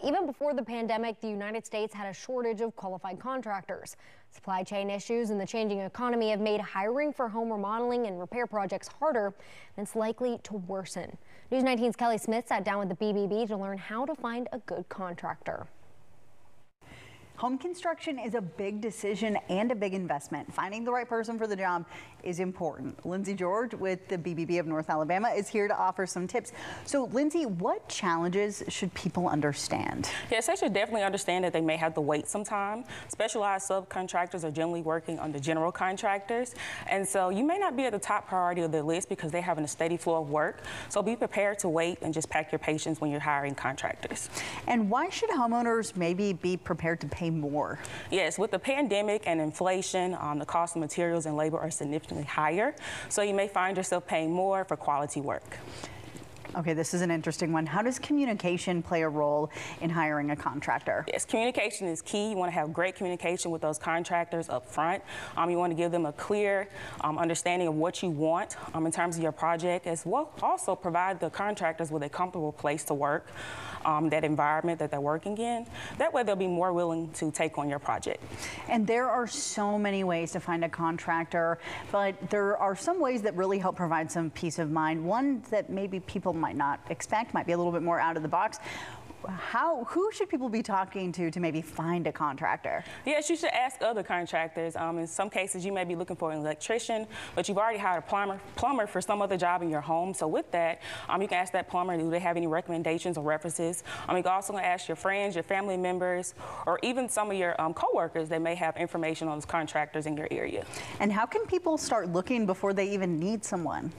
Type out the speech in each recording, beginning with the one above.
Even before the pandemic, the United States had a shortage of qualified contractors. Supply chain issues and the changing economy have made hiring for home remodeling and repair projects harder, and it's likely to worsen. News 19's Kelly Smith sat down with the BBB to learn how to find a good contractor. Home construction is a big decision and a big investment. Finding the right person for the job is important. Lindsay George with the BBB of North Alabama is here to offer some tips. So, Lindsay, what challenges should people understand? Yes, they should definitely understand that they may have to wait some time. Specialized subcontractors are generally working under general contractors. And so you may not be at the top priority of their list because they're having a steady flow of work. So be prepared to wait and just pack your patience when you're hiring contractors. And why should homeowners maybe be prepared to pay more? Yes, with the pandemic and inflation, the cost of materials and labor are significantly higher. So you may find yourself paying more for quality work. Okay, this is an interesting one. How does communication play a role in hiring a contractor? Yes, communication is key. You want to have great communication with those contractors up front. You want to give them a clear understanding of what you want in terms of your project, as well also provide the contractors with a comfortable place to work, that environment that they're working in. That way they'll be more willing to take on your project. And there are so many ways to find a contractor, but there are some ways that really help provide some peace of mind. One that maybe people might not expect, might be a little bit more out of the box. Who should people be talking to maybe find a contractor? Yes, you should ask other contractors. In some cases, you may be looking for an electrician, but you've already hired a plumber for some other job in your home. So with that, you can ask that plumber, do they have any recommendations or references? You can also ask your friends, your family members, or even some of your coworkers that may have information on those contractors in your area. And how can people start looking before they even need someone?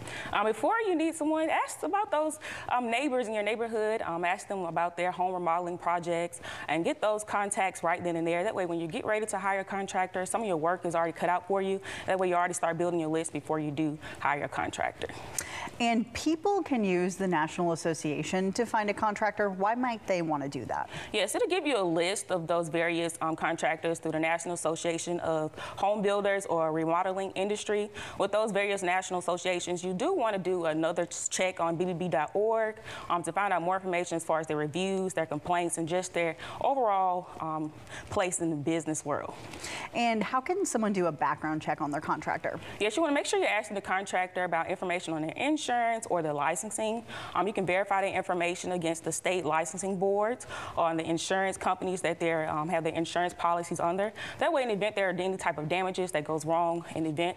Before you need someone, ask about those neighbors in your neighborhood. Ask them about their home remodeling projects and get those contacts right then and there. That way, when you get ready to hire a contractor, some of your work is already cut out for you. That way, you already start building your list before you do hire a contractor. And people can use the National Association to find a contractor. Why might they want to do that? Yes, it'll give you a list of those various contractors through the National Association of Home Builders or Remodeling Industry. With those various national associations, you do want to do another check on bbb.org to find out more information as far as their reviews, their complaints, and just their overall place in the business world. And how can someone do a background check on their contractor? Yes, you want to make sure you're asking the contractor about information on their insurance or their licensing. You can verify the information against the state licensing boards or on the insurance companies that they have their insurance policies under. That way, in the event there are any type of damages that goes wrong, in the event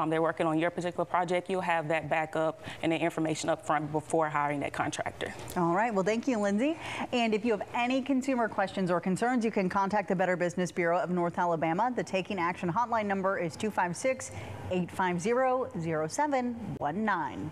they're working on your particular project, you'll have that backup and the information up front before hiring that contractor. All right. Well, thank you, Lindsay. And if you have any consumer questions or concerns, you can contact the Better Business Bureau of North Alabama. The Taking Action hotline number is 256-850-0719.